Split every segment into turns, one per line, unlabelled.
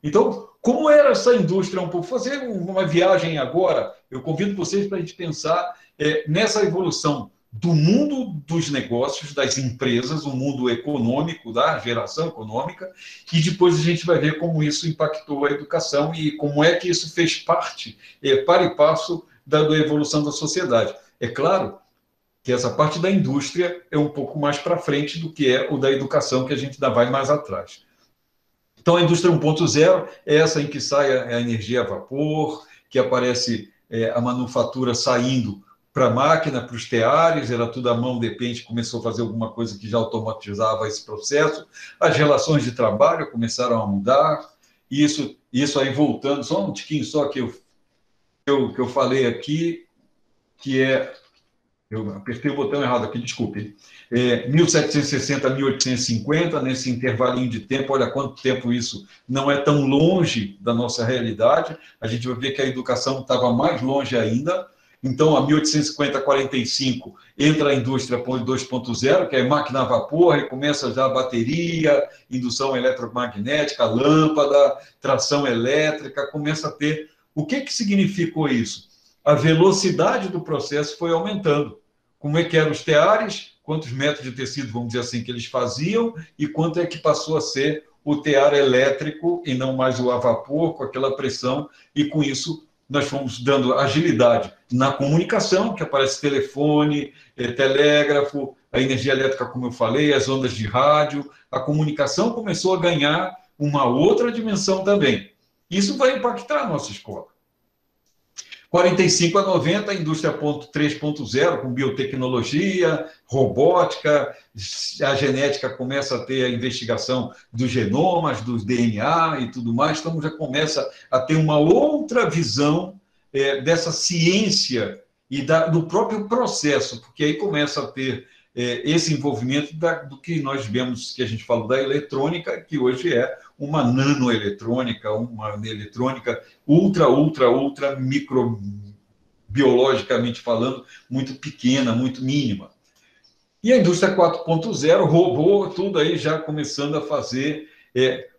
Então, como era essa indústria um pouco? Fazer uma viagem agora, eu convido vocês para a gente pensar nessa evolução do mundo dos negócios, das empresas, o mundo econômico, da geração econômica, e depois a gente vai ver como isso impactou a educação e como é que isso fez parte, para e passo, da evolução da sociedade. É claro que essa parte da indústria é um pouco mais para frente do que é o da educação, que a gente ainda vai mais atrás. Então, a indústria 1.0 é essa em que sai a energia a vapor, que aparece a manufatura saindo para a máquina, para os teares, era tudo à mão, de repente começou a fazer alguma coisa que já automatizava esse processo. As relações de trabalho começaram a mudar, isso aí voltando, só um tiquinho só que eu falei aqui, que eu apertei o botão errado aqui, desculpe. 1760 a 1850, nesse intervalinho de tempo, olha quanto tempo isso não é tão longe da nossa realidade. A gente vai ver que a educação estava mais longe ainda. Então, a 1850 a 45, entra a indústria 2.0, que é máquina a vapor, e começa já a bateria, indução eletromagnética, lâmpada, tração elétrica, começa a ter... O que significou isso? A velocidade do processo foi aumentando. Como é que eram os teares, quantos metros de tecido, vamos dizer assim, que eles faziam, e quanto é que passou a ser o tear elétrico e não mais o a vapor, com aquela pressão, e com isso nós fomos dando agilidade na comunicação, que aparece telefone, telégrafo, a energia elétrica, como eu falei, as ondas de rádio, a comunicação começou a ganhar uma outra dimensão também. Isso vai impactar a nossa escola. 45 a 90, a indústria 3.0, com biotecnologia, robótica, a genética começa a ter a investigação dos genomas, dos DNA e tudo mais, então já começa a ter uma outra visão dessa ciência e do próprio processo, porque aí começa a ter esse envolvimento do que nós vemos, que a gente fala da eletrônica, que hoje é uma nanoeletrônica, uma eletrônica ultra microbiologicamente falando, muito pequena, muito mínima. E a indústria 4.0, robô, tudo aí já começando a fazer...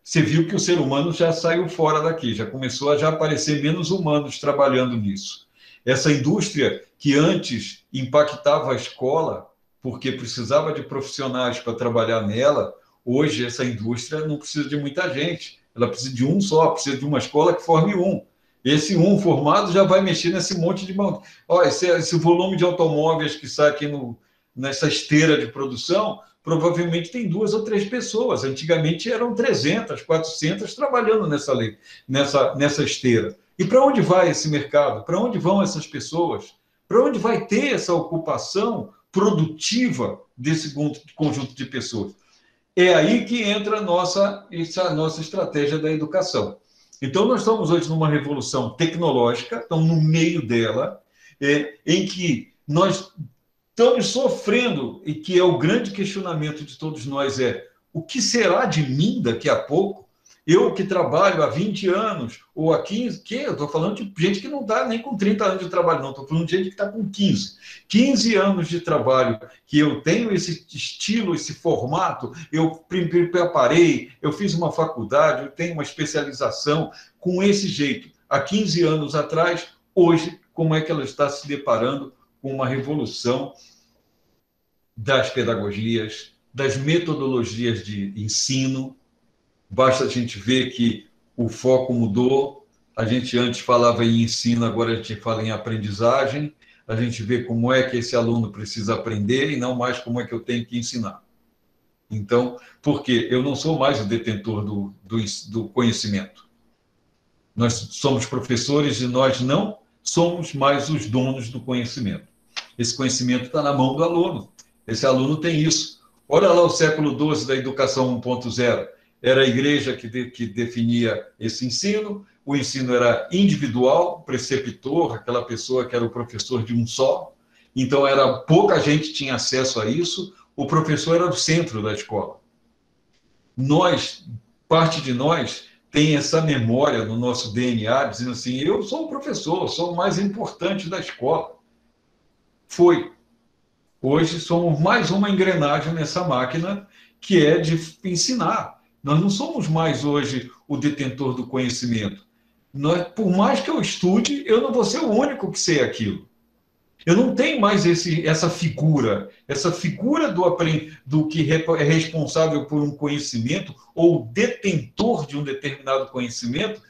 você viu que o ser humano já saiu fora daqui, já começou a já aparecer menos humanos trabalhando nisso. Essa indústria que antes impactava a escola, porque precisava de profissionais para trabalhar nela, hoje essa indústria não precisa de muita gente, ela precisa de um só, precisa de uma escola que forme um. Esse um formado já vai mexer nesse monte de... Olha, esse volume de automóveis que sai aqui nessa esteira de produção, provavelmente tem 2 ou 3 pessoas. Antigamente eram 300, 400 trabalhando nessa esteira. E para onde vai esse mercado? Para onde vão essas pessoas? Para onde vai ter essa ocupação produtiva desse conjunto de pessoas? É aí que entra essa nossa estratégia da educação. Então, nós estamos hoje numa revolução tecnológica, estamos no meio dela, em que nós estamos sofrendo, e que é o grande questionamento de todos nós, o que será de mim daqui a pouco? Eu que trabalho há 20 anos, ou há 15, eu estou falando de gente que não está nem com 30 anos de trabalho, não, estou falando de gente que está com 15 anos de trabalho, que eu tenho esse estilo, esse formato, eu preparei, eu fiz uma faculdade, eu tenho uma especialização com esse jeito. Há 15 anos atrás, hoje, como é que ela está se deparando com uma revolução das pedagogias, das metodologias de ensino? Basta a gente ver que o foco mudou. A gente antes falava em ensino, agora a gente fala em aprendizagem. A gente vê como é que esse aluno precisa aprender e não mais como é que eu tenho que ensinar. Então, porque eu não sou mais o detentor do conhecimento. Nós somos professores e nós não somos mais os donos do conhecimento. Esse conhecimento está na mão do aluno. Esse aluno tem isso. Olha lá o século XII da educação 1.0. Era a igreja que definia esse ensino, o ensino era individual, preceptor, aquela pessoa que era o professor de um só, então pouca gente tinha acesso a isso, o professor era o centro da escola. Parte de nós tem essa memória no nosso DNA, dizendo assim, eu sou o professor, sou o mais importante da escola. Foi. Hoje somos mais uma engrenagem nessa máquina que é de ensinar. Nós não somos mais hoje o detentor do conhecimento. Por mais que eu estude, eu não vou ser o único que sei aquilo. Eu não tenho mais essa figura do que é responsável por um conhecimento ou detentor de um determinado conhecimento.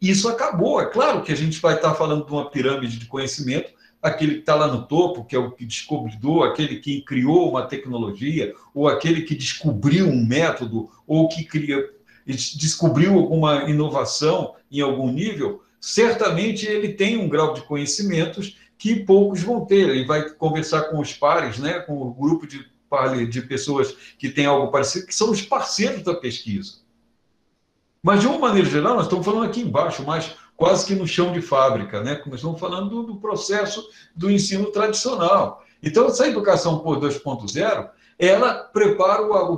Isso acabou. É claro que a gente vai estar falando de uma pirâmide de conhecimento, aquele que está lá no topo, que é o que descobriu, aquele que criou uma tecnologia, ou aquele que descobriu um método, ou que descobriu alguma inovação em algum nível, certamente ele tem um grau de conhecimentos que poucos vão ter. Ele vai conversar com os pares, né, com o grupo de pessoas que têm algo parecido, que são os parceiros da pesquisa. Mas, de uma maneira geral, nós estamos falando aqui embaixo, mas quase que no chão de fábrica, né? Nós estamos falando do processo do ensino tradicional. Então, essa educação por 2.0, ela prepara o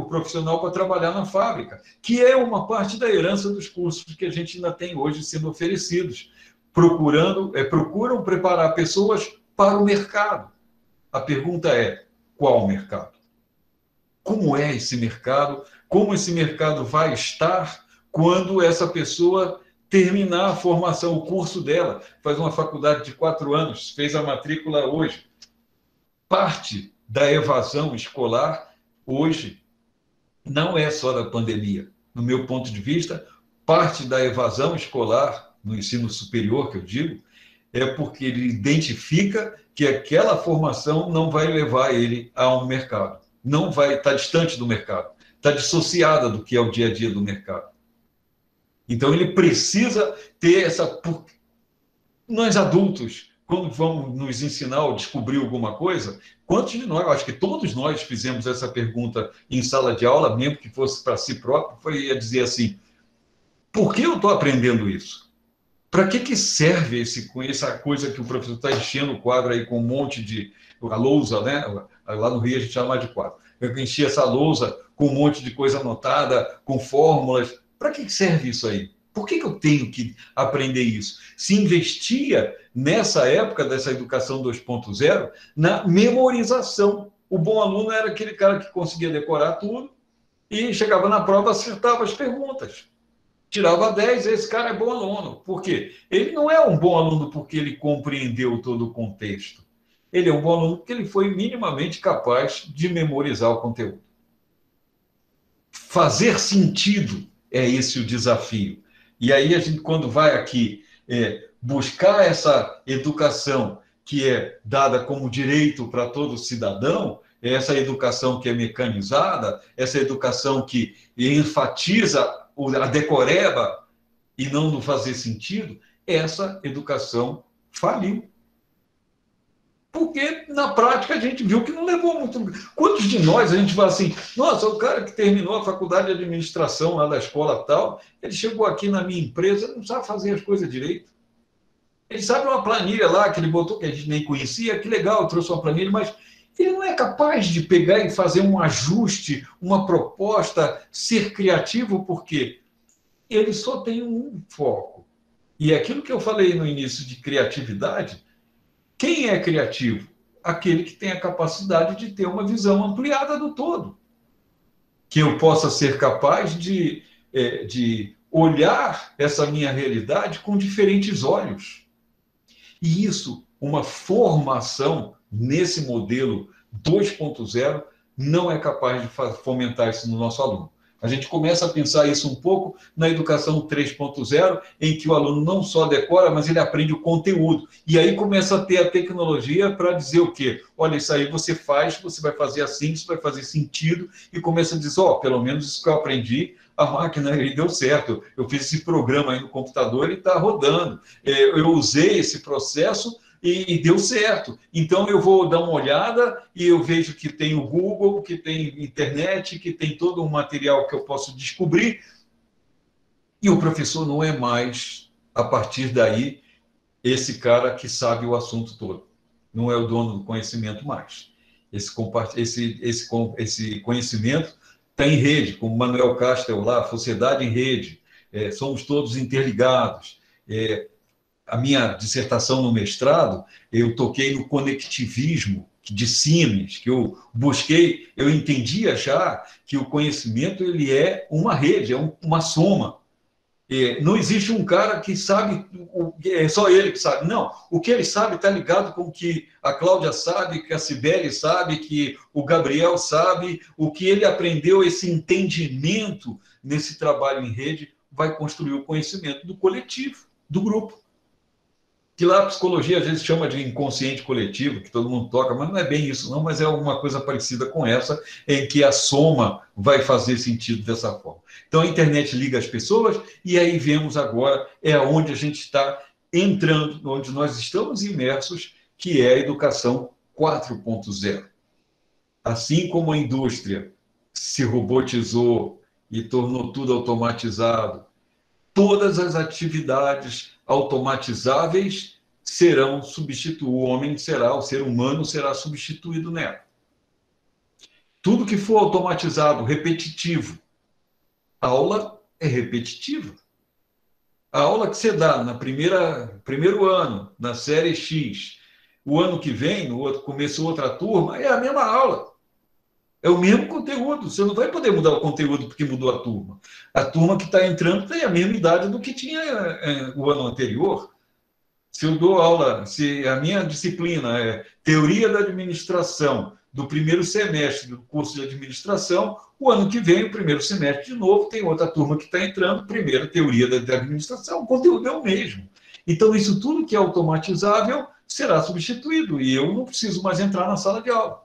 profissional para trabalhar na fábrica, que é uma parte da herança dos cursos que a gente ainda tem hoje sendo oferecidos, procuram preparar pessoas para o mercado. A pergunta é: qual mercado? Como é esse mercado? Como esse mercado vai estar quando essa pessoa terminar a formação, o curso dela, faz uma faculdade de 4 anos, fez a matrícula hoje. Parte da evasão escolar hoje não é só da pandemia. No meu ponto de vista, parte da evasão escolar, no ensino superior, que eu digo, é porque ele identifica que aquela formação não vai levar ele a um mercado. Não vai estar distante do mercado, está dissociada do que é o dia a dia do mercado. Então, ele precisa ter essa... Nós adultos, quando vamos nos ensinar ou descobrir alguma coisa, quantos de nós, eu acho que todos nós fizemos essa pergunta em sala de aula, mesmo que fosse para si próprio, foi a dizer assim: por que eu estou aprendendo isso? Para que serve essa coisa que o professor está enchendo o quadro aí com um monte de... a lousa, né? Lá no Rio a gente chama de quadro. Eu enchi essa lousa com um monte de coisa anotada, com fórmulas. Para que serve isso aí? Por que eu tenho que aprender isso? Se investia, nessa época dessa educação 2.0, na memorização. O bom aluno era aquele cara que conseguia decorar tudo e chegava na prova, acertava as perguntas. Tirava 10, esse cara é bom aluno. Por quê? Ele não é um bom aluno porque ele compreendeu todo o contexto. Ele é um bom aluno porque ele foi minimamente capaz de memorizar o conteúdo. Fazer sentido é esse o desafio. E aí a gente, quando vai aqui buscar essa educação que é dada como direito para todo cidadão, essa educação que é mecanizada, essa educação que enfatiza a decoreba e não no fazer sentido, essa educação faliu. Porque, na prática, a gente viu que não levou muito... Quantos de nós a gente fala assim: nossa, o cara que terminou a faculdade de administração lá da escola tal, ele chegou aqui na minha empresa, não sabe fazer as coisas direito. Ele sabe uma planilha lá que ele botou, que a gente nem conhecia, que legal, trouxe uma planilha, mas ele não é capaz de pegar e fazer um ajuste, uma proposta, ser criativo, porque ele só tem um foco. E é aquilo que eu falei no início de criatividade. Quem é criativo? Aquele que tem a capacidade de ter uma visão ampliada do todo. Que eu possa ser capaz de olhar essa minha realidade com diferentes olhos. E isso, uma formação nesse modelo 2.0, não é capaz de fomentar isso no nosso aluno. A gente começa a pensar isso um pouco na educação 3.0, em que o aluno não só decora, mas ele aprende o conteúdo. E aí começa a ter a tecnologia para dizer o quê? Olha, isso aí você faz, você vai fazer assim, isso vai fazer sentido, e começa a dizer: pelo menos isso que eu aprendi, a máquina aí deu certo. Eu fiz esse programa aí no computador e está rodando. Eu usei esse processo e deu certo. Então, eu vou dar uma olhada e eu vejo que tem o Google, que tem internet, que tem todo um material que eu posso descobrir. E o professor não é mais, a partir daí, esse cara que sabe o assunto todo. Não é o dono do conhecimento mais. Esse conhecimento está em rede, como Manuel Castel lá, sociedade em rede. Somos todos interligados. A minha dissertação no mestrado, eu toquei no conectivismo de Siemens, que eu entendia já que o conhecimento ele é uma rede, é uma soma. Não existe um cara que sabe, é só ele que sabe. Não, o que ele sabe está ligado com o que a Cláudia sabe, que a Cibele sabe, que o Gabriel sabe, o que ele aprendeu, esse entendimento nesse trabalho em rede, vai construir o conhecimento do coletivo, do grupo. Que lá a psicologia às vezes chama de inconsciente coletivo, que todo mundo toca, mas não é bem isso, não, mas é alguma coisa parecida com essa, em que a soma vai fazer sentido dessa forma. Então a internet liga as pessoas, e aí vemos agora, é onde a gente está entrando, onde nós estamos imersos, que é a educação 4.0. Assim como a indústria se robotizou e tornou tudo automatizado, todas as atividades automatizáveis serão substituídas, o homem será, o ser humano será substituído nela. Tudo que for automatizado, repetitivo, a aula é repetitiva. A aula que você dá na primeiro ano, na série X, o ano que vem, no outro, começou outra turma, é a mesma aula. É o mesmo conteúdo. Você não vai poder mudar o conteúdo porque mudou a turma. A turma que está entrando tem a mesma idade do que tinha o ano anterior. Se eu dou aula, se a minha disciplina é teoria da administração do primeiro semestre do curso de administração, o ano que vem, o primeiro semestre de novo, tem outra turma que está entrando, primeira teoria da administração, o conteúdo é o mesmo. Então, isso tudo que é automatizável será substituído e eu não preciso mais entrar na sala de aula.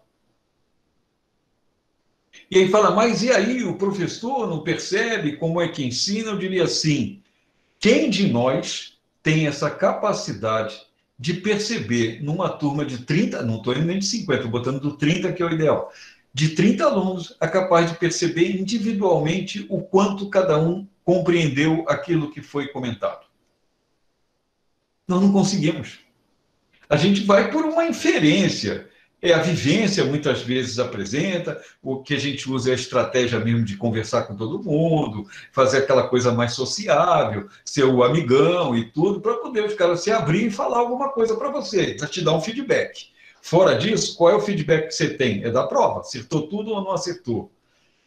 E aí fala, mas e aí, o professor não percebe como é que ensina? Eu diria assim, quem de nós tem essa capacidade de perceber numa turma de 30, não estou indo nem de 50, estou botando do 30 que é o ideal, de 30 alunos, é capaz de perceber individualmente o quanto cada um compreendeu aquilo que foi comentado? Nós não conseguimos. A gente vai por uma inferência. A vivência muitas vezes apresenta, o que a gente usa é a estratégia mesmo de conversar com todo mundo, fazer aquela coisa mais sociável, ser o amigão e tudo, para poder os caras se abrir e falar alguma coisa para você, para te dar um feedback. Fora disso, qual é o feedback que você tem? É da prova, acertou tudo ou não acertou.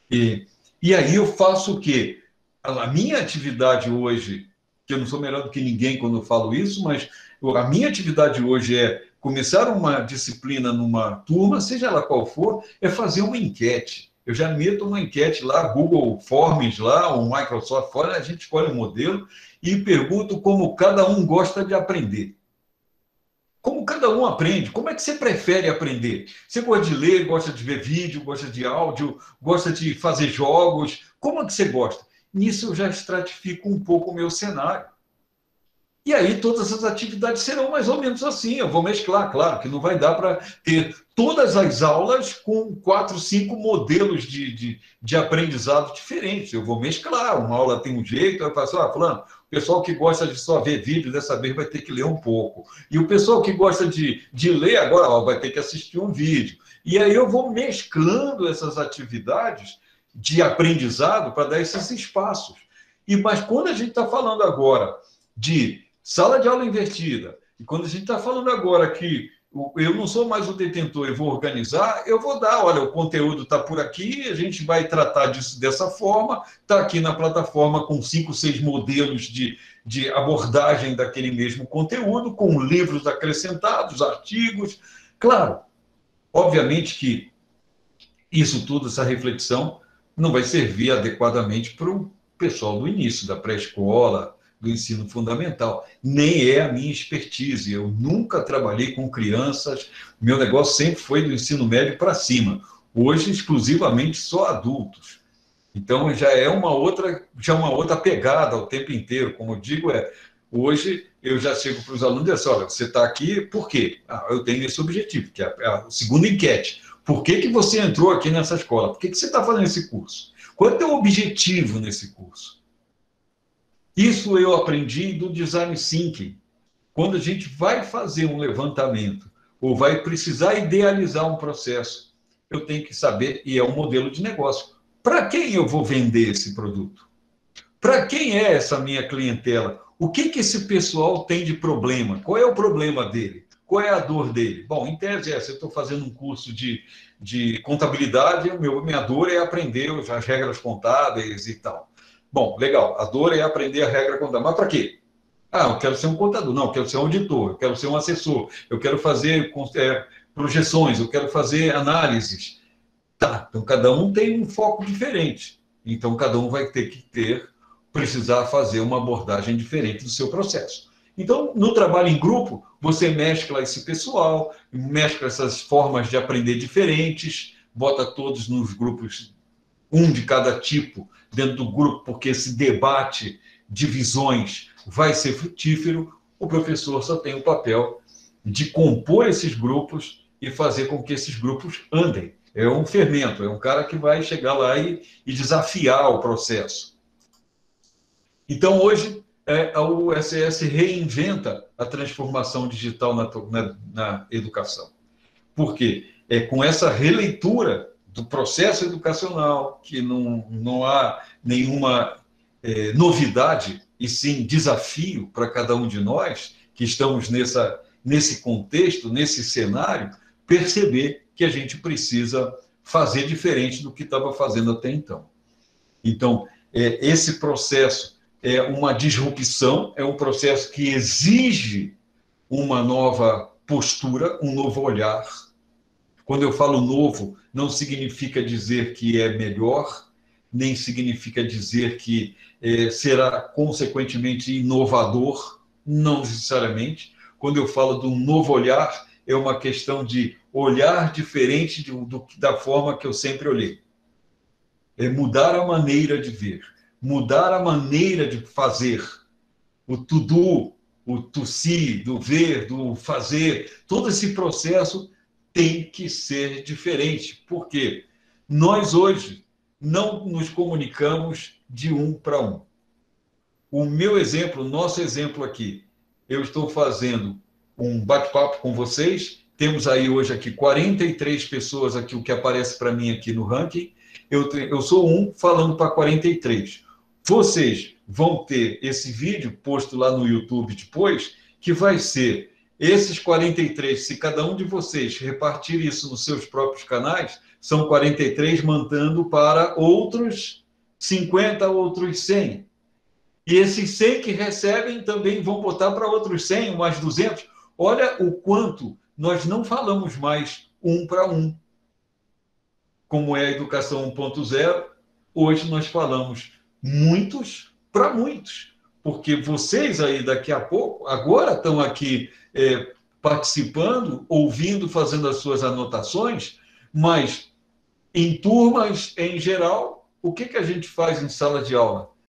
E, e aí eu faço o quê? A minha atividade hoje, que eu não sou melhor do que ninguém quando eu falo isso, mas a minha atividade hoje é começar uma disciplina numa turma, seja ela qual for, é fazer uma enquete. Eu já meto uma enquete lá, Google Forms lá, ou Microsoft Forms, a gente escolhe um modelo e pergunto como cada um gosta de aprender. Como cada um aprende? Como é que você prefere aprender? Você gosta de ler, gosta de ver vídeo, gosta de áudio, gosta de fazer jogos? Como é que você gosta? Nisso eu já estratifico um pouco o meu cenário. E aí todas as atividades serão mais ou menos assim. Eu vou mesclar, claro, que não vai dar para ter todas as aulas com 4, 5 modelos de aprendizado diferentes. Eu vou mesclar. Uma aula tem um jeito, eu faço, fulano, o pessoal que gosta de só ver vídeo, dessa vez vai ter que ler um pouco. E o pessoal que gosta de ler, agora vai ter que assistir um vídeo. E aí eu vou mesclando essas atividades de aprendizado para dar esses espaços. Mas quando a gente está falando agora de sala de aula invertida, e quando a gente está falando agora que eu não sou mais o detentor e vou organizar, eu vou dar, olha, o conteúdo está por aqui, a gente vai tratar disso dessa forma, está aqui na plataforma com 5, 6 modelos de abordagem daquele mesmo conteúdo, com livros acrescentados, artigos. Claro, obviamente que isso tudo, essa reflexão, não vai servir adequadamente para o pessoal do início, da pré-escola, do ensino fundamental. Nem é a minha expertise. Eu nunca trabalhei com crianças, meu negócio sempre foi do ensino médio para cima. Hoje, exclusivamente, só adultos. Então, já é uma outra pegada o tempo inteiro. Como eu digo, hoje eu já chego para os alunos e digo assim, olha, você está aqui por quê? Eu tenho esse objetivo, que é a segunda enquete. Por que você entrou aqui nessa escola? Por que você está fazendo esse curso? Qual é o teu objetivo nesse curso? Isso eu aprendi do design thinking. Quando a gente vai fazer um levantamento ou vai precisar idealizar um processo, eu tenho que saber, e é um modelo de negócio, para quem eu vou vender esse produto? Para quem é essa minha clientela? O que esse pessoal tem de problema? Qual é o problema dele? Qual é a dor dele? Bom, em tese, se eu estou fazendo um curso de contabilidade, minha dor é aprender as regras contábeis e tal. Bom, legal, a dor é aprender a regra contábil. Mas para quê? Ah, eu quero ser um contador. Não, eu quero ser um auditor, eu quero ser um assessor, eu quero fazer projeções, eu quero fazer análises. Tá, então cada um tem um foco diferente. Então cada um vai ter que precisar fazer uma abordagem diferente do seu processo. Então, no trabalho em grupo, você mescla esse pessoal, mescla essas formas de aprender diferentes, bota todos nos grupos, um de cada tipo dentro do grupo, porque esse debate de visões vai ser frutífero. O professor só tem o papel de compor esses grupos e fazer com que esses grupos andem. É um fermento, é um cara que vai chegar lá e desafiar o processo. Então, hoje, a USS reinventa a transformação digital na educação. Por quê? Com essa releitura do processo educacional, que não há nenhuma novidade, e sim desafio para cada um de nós, que estamos nesse contexto, nesse cenário, perceber que a gente precisa fazer diferente do que estava fazendo até então. Então, esse processo é uma disrupção, é um processo que exige uma nova postura, um novo olhar. Quando eu falo novo, não significa dizer que é melhor, nem significa dizer que será consequentemente inovador, não necessariamente. Quando eu falo de um novo olhar, é uma questão de olhar diferente da forma que eu sempre olhei. É mudar a maneira de ver, mudar a maneira de fazer. O to do, o to see, do ver, do fazer, todo esse processo tem que ser diferente. Por quê? Nós hoje não nos comunicamos de um para um. O meu exemplo, o nosso exemplo aqui, eu estou fazendo um bate-papo com vocês, temos aí hoje aqui 43 pessoas aqui, o que aparece para mim aqui no ranking, eu sou um falando para 43. Vocês vão ter esse vídeo posto lá no YouTube depois, que vai ser esses 43, se cada um de vocês repartir isso nos seus próprios canais, são 43 mandando para outros 50, outros 100. E esses 100 que recebem também vão botar para outros 100, mais 200. Olha o quanto nós não falamos mais um para um. Como é a educação 1.0, hoje nós falamos muitos para muitos. Porque vocês aí daqui a pouco, agora estão aqui participando, ouvindo, fazendo as suas anotações, mas em turmas, em geral, o que a gente faz em sala de aula?